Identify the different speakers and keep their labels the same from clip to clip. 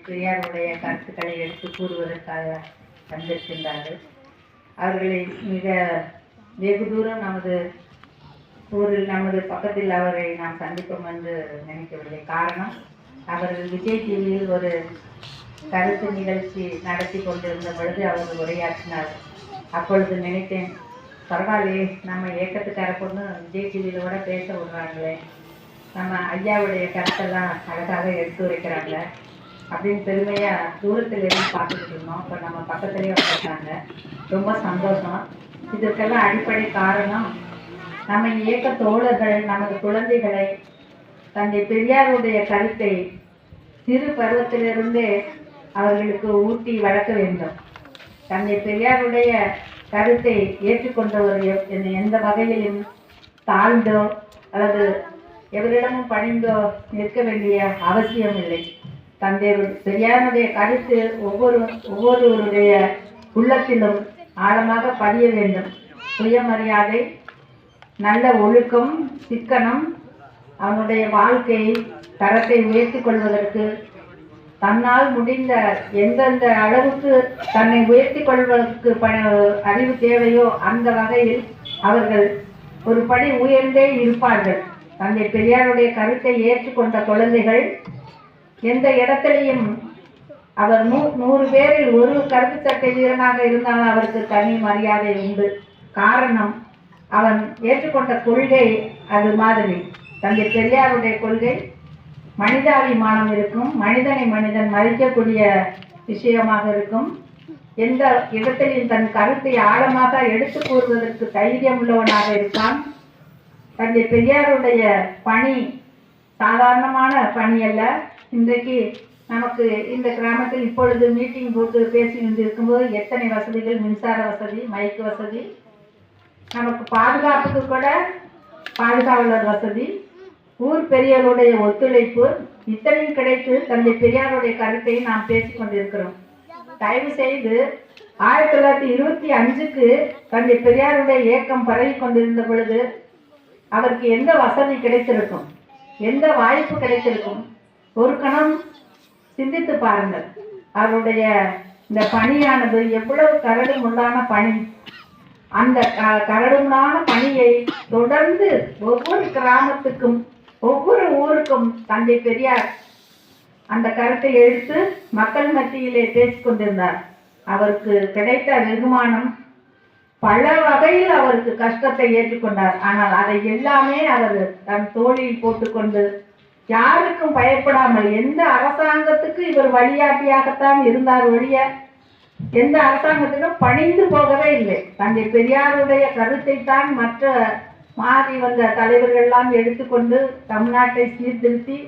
Speaker 1: பெரியாருடைய கருத்துக்களை எடுத்து கூறுவதற்காக வந்திருக்கின்றார்கள். அவர்களை மிக வெகு தூரம் நமது ஊரில் நமது பக்கத்தில் அவரை நாம் சந்திப்போம் என்று நினைக்கவில்லை. காரணம், அவர்கள் விஜய் டிவியில் ஒரு கருத்து நிகழ்ச்சி நடத்தி கொண்டிருந்த பொழுது அவர் உரையாற்றினார். அப்பொழுது நினைத்தேன், பரவாயில்லையே, நம்ம இயக்கத்துக்கார பொண்ணு விஜய் டிவியில் கூட பேச விடுறாங்களே, நம்ம ஐயாவுடைய கருத்தெல்லாம் அழகாக எடுத்து வைக்கிறாங்க அப்படின்னு பெருமையாக தூரத்தில் இருந்து பார்த்துக்கிட்டு இருந்தோம். இப்போ நம்ம பக்கத்துலேயே வந்துட்டாங்க, ரொம்ப சந்தோஷம். இதற்கெல்லாம் அடிப்படை காரணம், நம்ம இயக்க தோழர்கள் நமது குழந்தைகளை தந்தை பெரியாருடைய கருத்தை சிறு பருவத்திலிருந்தே அவர்களுக்கு ஊட்டி வளர்க்க வேண்டும். தந்தை பெரியாருடைய கருத்தை ஏற்றுக்கொண்டவர் எந்த வகையிலும் தாழ்ந்தோ அல்லது எவரிடமும் பணிந்தோ நிற்க வேண்டிய அவசியம் இல்லை. தந்தை பெரியாருடைய கருத்து ஒவ்வொருவருடைய உள்ளத்திலும் ஆழமாக பதிய வேண்டும். சுயமரியாதை, நல்ல ஒழுக்கம், சிக்கனம், அவனுடைய வாழ்க்கை தரத்தை உயர்த்தி கொள்வதற்கு தன்னால் முடிந்த எந்தெந்த அளவுக்கு தன்னை உயர்த்தி கொள்வதற்கு அறிவு தேவையோ அந்த வகையில் அவர்கள் ஒரு படி உயர்ந்தே இருப்பார்கள். தந்தை பெரியாருடைய கருத்தை ஏற்றுக்கொண்ட குழந்தைகள் எந்த இடத்திலையும் அவர் 100 பேரில் ஒரு கருத்து சட்டை வீரனாக இருந்தாலும் அவருக்கு தனி மரியாதை உண்டு. காரணம், அவன் ஏற்றுக்கொண்ட கொள்கை அது மாதிரி. தந்தை பெரியாருடைய கொள்கை மனிதாபிமானம் இருக்கும், மனிதனை மனிதன் மதிக்கக்கூடிய விஷயமாக இருக்கும். எந்த இடத்திலும் தன் கருத்தை ஆழமாக எடுத்து கூறுவதற்கு தைரியம் உள்ளவனாக இருப்பான். தந்தை பெரியாருடைய பணி சாதாரணமான பணி அல்ல. இன்றைக்கு நமக்கு இந்த கிராமத்தில் இப்பொழுது மீட்டிங் போட்டு பேசி இருக்கும்போது எத்தனை வசதிகள், மின்சார வசதி, மைக்கு வசதி, நமக்கு பாதுகாப்புக்கு கூட பாதுகாவலர் வசதி, ஊர் பெரியவருடைய ஒத்துழைப்பு, இத்தனையும் கிடைத்து தந்தை பெரியாருடைய கருத்தை நாம் பேசிக் கொண்டிருக்கிறோம். தயவு செய்து 1925க்கு தந்தை பெரியாருடைய இயக்கம் பரவி கொண்டிருந்த பொழுது அவருக்கு எந்த வசதி கிடைத்திருக்கும், எந்த வாய்ப்பு கிடைத்திருக்கும்? ஒரு கணம் சிந்தித்து பாருங்கள். அவருடைய இந்த பணியானது எவ்வளவு கரடுமுள்ளான பணி. அந்த கரடுமுள்ளான பணியை தொடர்ந்து ஒவ்வொரு கிராமத்துக்கும் ஒவ்வொரு ஊருக்கும் தந்தை பெரியார் அந்த கருத்தை எடுத்து மக்கள் மத்தியிலே பேசிக்கொண்டிருந்தார். அவருக்கு கிடைத்த வெகுமானம் பல வகையில் அவருக்கு கஷ்டத்தை ஏற்றுக்கொண்டார். ஆனால் அதை எல்லாமே அவர் தன் தோளில் போட்டுக்கொண்டு யாருக்கும் பயப்படாமல், எந்த அரசாங்கத்துக்கு இவர் வழிகாட்டியாகத்தான் இருந்தார் ஒழிய எந்த அரசாங்கத்திலும் பணிந்து போகவே இல்லை. தந்தை பெரியாருடைய கருத்தை தான் மற்ற மாறி வந்த தலைவர்கள் எல்லாம் எடுத்துக்கொண்டு தமிழ்நாட்டை சீர்திருத்தி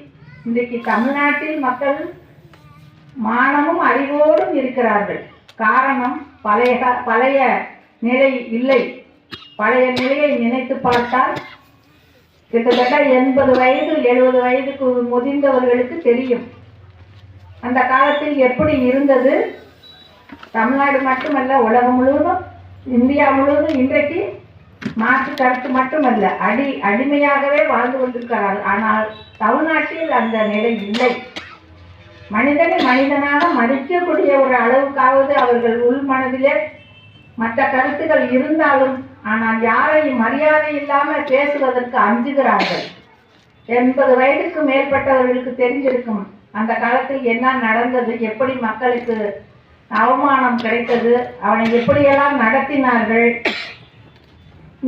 Speaker 1: இன்றைக்கு தமிழ்நாட்டில் மக்கள் மானமும் அறிவோடும் இருக்கிறார்கள். காரணம், பழைய நிலை இல்லை. பழைய நிலையை நினைத்து பார்த்தால் கிட்டத்தட்ட 80 வயது 70 வயதுக்கு முதிர்ந்தவர்களுக்கு தெரியும் அந்த காலத்தில் எப்படி இருந்தது. தமிழ்நாடு மட்டுமல்ல, உலகம் முழுவதும், இந்தியா முழுவதும் இன்றைக்கு மாற்று கருத்து மட்டுமல்ல, அடிமையாகவே வாழ்ந்து கொண்டிருக்கிறார்கள். ஆனால் தமிழ்நாட்டில் அந்த நிலை இல்லை. மனிதனை மனிதனாக மதிக்கக்கூடிய ஒரு அளவுக்காவது அவர்கள் உள் மனதிலே மற்ற கருத்துக்கள் இருந்தாலும், ஆனால் யாரையும் மரியாதை இல்லாமல் பேசுவதற்கு அஞ்சுகிறார்கள். 80 வயதுக்கு மேற்பட்டவர்களுக்கு தெரிஞ்சிருக்கும் அந்த காலத்தில் என்ன நடந்தது, எப்படி மக்களுக்கு அவமானம் கிடைத்தது, அவனை எப்படியெல்லாம் நடத்தினார்கள்.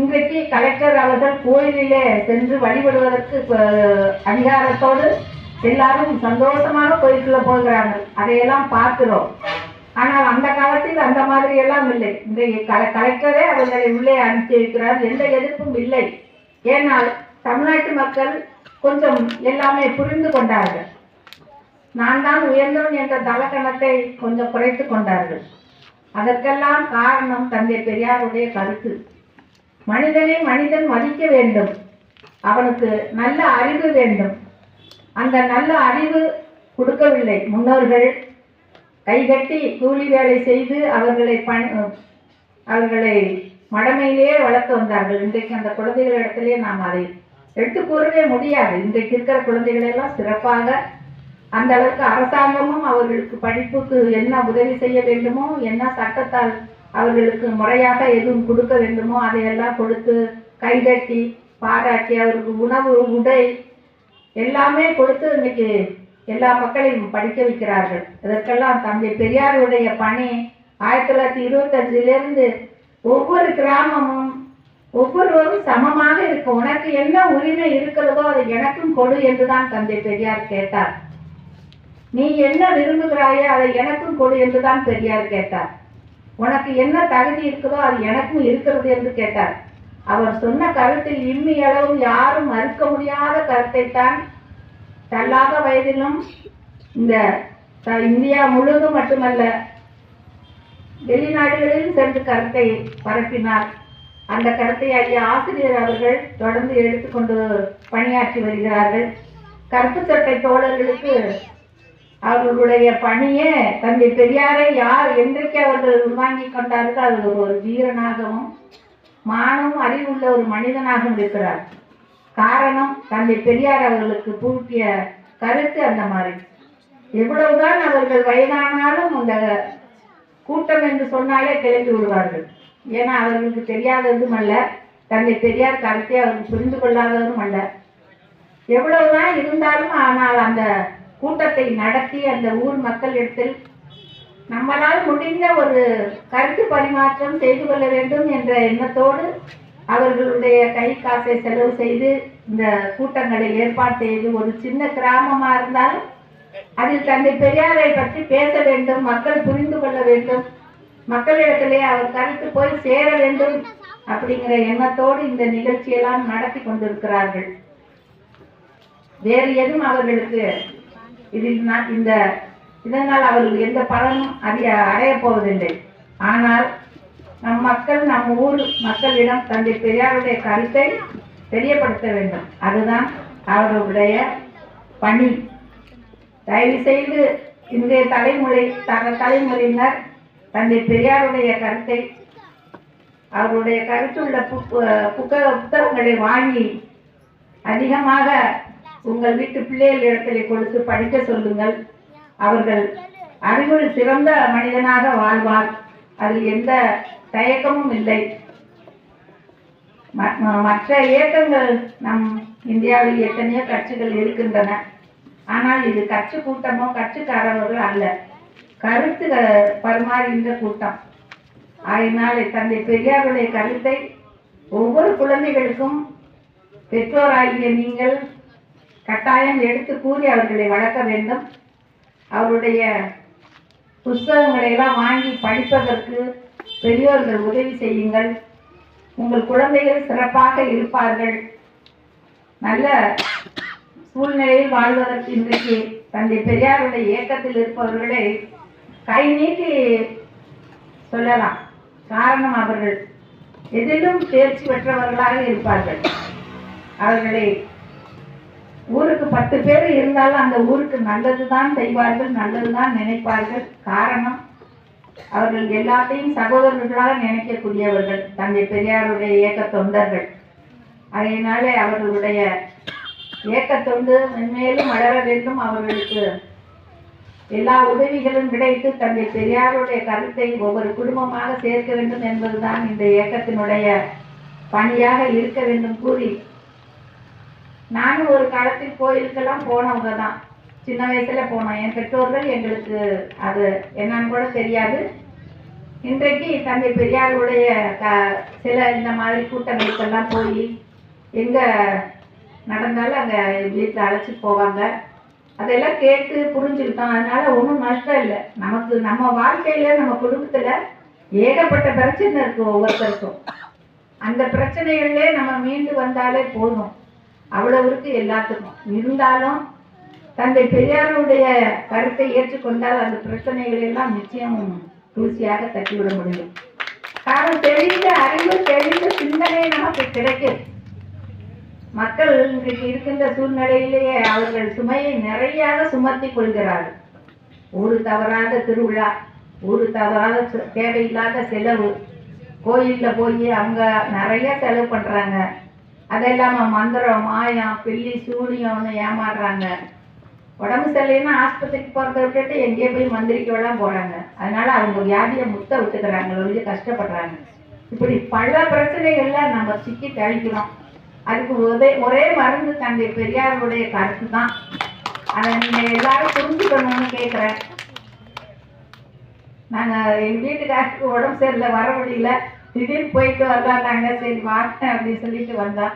Speaker 1: இன்றைக்கு கலெக்டர் அவர்கள் கோயிலிலே சென்று வழிபடுவதற்கு அதிகாரத்தோடு எல்லாரும் சந்தோஷமாக கோயிலுக்குள்ள போகிறார்கள். அதையெல்லாம் பார்க்கிறோம். ஆனால் அந்த காலத்தில் அந்த மாதிரி எல்லாம் இல்லை. இன்றைய கலெக்டரே அவர்களை உள்ளே அனுப்பி இருக்கிறார். எந்த எதிர்ப்பும் இல்லை. ஏனால் தமிழ்நாட்டு மக்கள் கொஞ்சம் எல்லாமே புரிந்து கொண்டார்கள். நான் தான் உயர்ந்தவன் என்ற தலக்கணத்தை கொஞ்சம் குறைத்து கொண்டார்கள். அதற்கெல்லாம் காரணம் தந்தை பெரியாருடைய கருத்து. மனிதனை மனிதன் மதிக்க வேண்டும், அவனுக்கு நல்ல அறிவு வேண்டும். அந்த நல்ல அறிவு கொடுக்கவில்லை முன்னோர்கள். கைகட்டி கூலி வேலை செய்து அவர்களை மடமையிலேயே வளர்த்து வந்தார்கள். இன்றைக்கு அந்த குழந்தைகளிடத்திலே நாம் அதை எடுத்து கூறவே முடியாது. இன்றைக்கு இருக்கிற குழந்தைகளெல்லாம் சிறப்பாக அந்த அளவுக்கு அரசாங்கமும் அவர்களுக்கு படிப்புக்கு என்ன உதவி செய்ய வேண்டுமோ, என்ன சட்டத்தால் அவர்களுக்கு முறையாக எதுவும் கொடுக்க வேண்டுமோ அதையெல்லாம் கொடுத்து கைதட்டி பாராட்டி அவருக்கு உணவு, உடை எல்லாமே கொடுத்து இன்னைக்கு எல்லா மக்களையும் படிக்க வைக்கிறார்கள். இதற்கெல்லாம் தந்தை பெரியாருடைய பணி 1925 ஒவ்வொரு கிராமமும் ஒவ்வொருவரும் சமமாக இருக்கு. உனக்கு என்ன உரிமை இருக்கிறதோ அதை எனக்கும் கொடு என்றுதான் தந்தை பெரியார் கேட்டார். நீ என்ன விரும்புகிறாயோ அதை எனக்கும் கொடு என்றுதான் பெரியார் கேட்டார். உனக்கு என்ன தகுதி இருக்குதோ அது எனக்கும் இருக்கிறது என்று கேட்டார். அவர் சொன்ன கருத்தில் இம்மி அளவும் யாரும் மறுக்க முடியாத கருத்தைத்தான் தள்ளாத வயதிலும் இந்த இந்தியா முழுவதும் மட்டுமல்ல வெளிநாடுகளிலும் சென்று கருத்தை பரப்பினார். அந்த கருத்தை ஐயா ஆசிரியர் அவர்கள் தொடர்ந்து எடுத்துக்கொண்டு பணியாற்றி வருகிறார்கள். கருப்பு சட்டை தோழர்களுக்கு அவர்களுடைய பணியே தந்தை பெரியாரை யார் என்றைக்கு அவர்கள் உள்வாங்கி கொண்டார்கள் அது ஒரு வீரனாகவும் மானமும் அறிவுள்ள ஒரு மனிதனாகவும் இருக்கிறார். காரணம் தந்தை பெரியார் அவர்களுக்கு பூட்டிய கருத்து அந்த மாதிரி. எவ்வளவுதான் அவர்கள் வயதானாலும் அந்த கூட்டம் என்று சொன்னாலே கிளம்பி விடுவார்கள். ஏன்னா அவர்களுக்கு தெரியாததும் அல்ல, தந்தை பெரியார் கருத்தை அவர்கள் புரிந்து கொள்ளாததும் அல்ல. எவ்வளவுதான் இருந்தாலும் ஆனால் அந்த கூட்டத்தை நடத்தி அந்த ஊர் மக்களிடத்தில் நம்மளால் முடிந்த ஒரு கருத்து பரிமாற்றம் செய்து கொள்ள வேண்டும் என்ற எண்ணத்தோடு அவர்களுடைய கை காசை செலவு செய்து இந்த கூட்டங்களை ஏற்பாடு செய்து ஒரு சின்ன கிராமமா இருந்தாலும் அதில் தந்தை பெரியாரை பற்றி பேச வேண்டும், மக்கள் புரிந்து கொள்ள வேண்டும், மக்களிடத்திலே அவர் கருத்து போய் சேர வேண்டும் அப்படிங்கிற எண்ணத்தோடு இந்த நிகழ்ச்சியெல்லாம் நடத்தி கொண்டிருக்கிறார்கள். வேறு எதுவும் அவர்களுக்கு இதனால் அவர்கள் எந்த பலனும் அடைய போவதில்லை. ஆனால் நம் மக்கள், நம் ஊர் மக்களிடம் தந்தை பெரியாருடைய கருத்தை தெரியப்படுத்த வேண்டும். அதுதான் அவர்களுடைய பணி. தயவு செய்து இன்றைய தலைமுறையினர் தந்தை பெரியாருடைய கருத்தை, அவருடைய கருத்துள்ள புத்தகங்களை வாங்கி அதிகமாக உங்கள் வீட்டு பிள்ளைகளிடத்திலே கொடுத்து படிக்க சொல்லுங்கள். அவர்கள் அறிவில் சிறந்த மனிதனாக வாழ்வார். அதில் எந்த தயக்கமும் இல்லை. மற்ற இயக்கங்கள் நம் இந்தியாவில் எத்தனையோ கட்சிகள் இருக்கின்றன. ஆனால் இது கட்சி கூட்டமோ கட்சிக்காரர்கள் அல்ல, கருத்து பரிமாறுகின்ற கூட்டம். அதனால் தந்தை பெரியாருடைய கருத்தை ஒவ்வொரு குழந்தைகளுக்கும் பெற்றோராகிய நீங்கள் கட்டாயம் எடுத்து கூறி அவர்களை வளர்க்க வேண்டும். அவருடைய புஸ்தகங்களை எல்லாம் வாங்கி படிப்பதற்கு பெரியோர்கள் உதவி செய்யுங்கள். உங்கள் குழந்தைகள் சிறப்பாக இருப்பார்கள். நல்ல சூழ்நிலையில் வாழ்வதற்கு இன்றைக்கு தந்தை பெரியாருடைய இயக்கத்தில் இருப்பவர்களை கை நீட்டி சொல்லலாம். காரணம் அவர்கள் எதிலும் தேர்ச்சி பெற்றவர்களாக இருப்பார்கள். அவர்களை ஊருக்கு 10 பேர் இருந்தாலும் அந்த ஊருக்கு நல்லதுதான் செய்வார்கள், நல்லதுதான் நினைப்பார்கள். காரணம் அவர்கள் எல்லாத்தையும் சகோதரர்களாக நினைக்கக்கூடியவர்கள் தந்தை பெரியாருடைய இயக்க தொண்டர்கள். அதனாலே அவர்களுடைய இயக்க தொண்டு மென்மேலும் வளர வேண்டும். அவர்களுக்கு எல்லா உதவிகளும் கிடைத்து தந்தை பெரியாருடைய கருத்தை ஒவ்வொரு குடும்பமாக சேர்க்க வேண்டும் என்பதுதான் இந்த இயக்கத்தினுடைய பணியாக இருக்க வேண்டும் கூறி, நானும் ஒரு காலத்தில் கோயிலுக்கெல்லாம் போனவங்க தான். சின்ன வயசுல போனோம். என் பெற்றோர்கள் எங்களுக்கு அது என்னன்னு கூட தெரியாது. இன்றைக்கு தந்தை பெரியாருடைய சில இந்த மாதிரி கூட்டங்களுக்கெல்லாம் போய் எங்க நடந்தாலும் அங்கே வீட்டில் அழைச்சிட்டு போவாங்க. அதெல்லாம் கேட்டு புரிஞ்சுக்கிட்டோம். அதனால ஒன்றும் நஷ்டம் இல்லை. நமக்கு நம்ம வாழ்க்கையில நம்ம குடும்பத்தில் ஏகப்பட்ட பிரச்சனை இருக்கும் ஒவ்வொருத்தருக்கும். அந்த பிரச்சனைகள்லே நம்ம மீண்டு வந்தாலே போதும். அவ்வளவு இருக்கு எல்லாத்துக்கும். இருந்தாலும் தந்தை பெரியாருடைய கருத்தை ஏற்றுக்கொண்டால் அந்த பிரச்சனைகளை எல்லாம் நிச்சயம் தூசியாக தட்டிவிட முடியும். காரணம் தெளிந்த அறிவு, தெளிந்த சிந்தனை நமக்கு கிடைக்கும். மக்கள் இன்றைக்கு இருக்கின்ற சூழ்நிலையிலேயே அவர்கள் சுமையை நிறையாக சுமத்தி கொள்கிறார்கள். ஒரு தவறாத திருவிழா, ஒரு தவறாத தேவையில்லாத செலவு, கோயிலில் போய் அவங்க நிறைய செலவு பண்ணுறாங்க. அதெல்லாம் மந்திரம், மாயம், பில்லி, சூனியம்னு ஏமாறுறாங்க. உடம்பு சரியில்லைன்னா ஆஸ்பத்திரிக்கு போகிறத விட்டுட்டு எங்கேயோ போய் மந்திரிக்கெல்லாம் போகிறாங்க. அதனால அவங்க வியாதியை முத்த விட்டுக்கிறாங்க, ரொம்ப கஷ்டப்படுறாங்க. இப்படி பல பிரச்சனைகள்ல நம்ம சிக்கி தவிக்கிறோம். அதுக்கு ஒரே மருந்து தந்தை பெரியாருடைய கருத்து தான். அதை நீங்கள் எல்லாரும் புரிஞ்சுக்கணும்னு கேட்குறேன். நாங்கள் எங்கள் வீட்டுக்காருக்கு உடம்பு சரியில்லை, வர முடியல, திடீர்னு போயிட்டு வரலான்னாங்க. சரி வாட்டேன் அப்படின்னு சொல்லிட்டு வந்தோம்.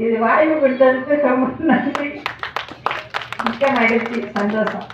Speaker 1: இது வாய்ப்பு கொடுத்ததுக்கு ரொம்ப நன்றி, மிக்க மகிழ்ச்சி, சந்தோஷம்.